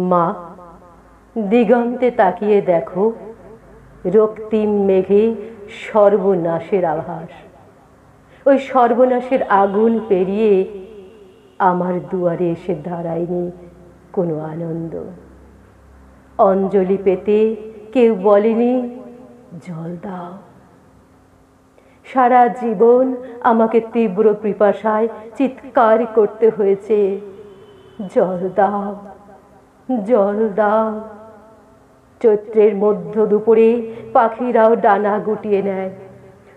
মা, দিগন্তে তাকিয়ে দেখো, রক্তিম মেঘে সর্বনাশের আভাস। ওই সর্বনাশের আগুন পেরিয়ে আমার দুয়ারে এসে দাঁড়ায়নি কোনো আনন্দ। অঞ্জলি পেতে কেউ বলেনি জল দাও। সারা জীবন আমাকে তীব্র পিপাসায় চিৎকার করতে হয়েছে, জল দাও, জল দাও। চৈত্রের মধ্য দুপুরে পাখিরাও ডানা গুটিয়ে নেয়।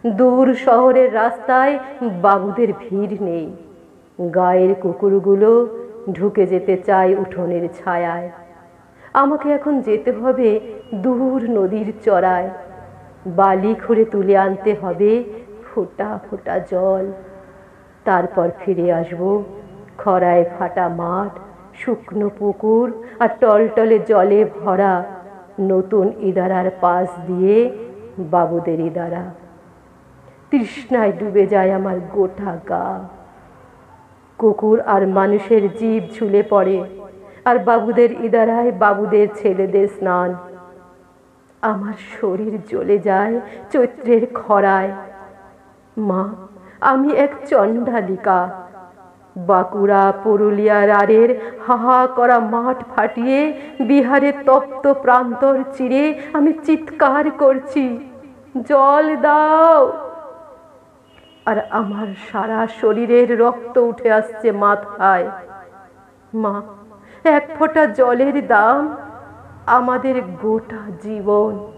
দূর শহরের রাস্তায় বাবুদের ভিড় নেই। গায়ের কুকুরগুলো ঢুকে যেতে চায় উঠোনের ছায়ায়। আমাকে এখন যেতে হবে দূর নদীর চড়ায়। বালি খুঁড়ে তুলে আনতে হবে ফোঁটা ফোঁটা জল। তারপর ফিরে আসবো খরায় ফাটা মাঠ, শুকনো পুকুর আর টলটলে জলে ভরা নতুন ইদারার পাশ দিয়ে বাবুদের ইদারা। তৃষ্ণায় ডুবে যায় আমার গোটা গা। কুকুর আর মানুষের জীব ঝুলে পড়ে, আর বাবুদের ইদারায় বাবুদের ছেলেদের স্নান। আমার শরীর জ্বলে যায় চৈত্রের খরায়। মা, আমি এক চণ্ডালিকা। বাঁকুড়া পুরুলিয়ার আড়ের হাহা করা মাঠ ফাটিয়ে বিহারের তপ্ত প্রান্তর চিরে আমি চিৎকার করছি, জল দাও। আর আমার সারা শরীরের রক্ত উঠে আসছে মাথায়। মা, এক ফোঁটা জলের দাম আমাদের গোটা জীবন।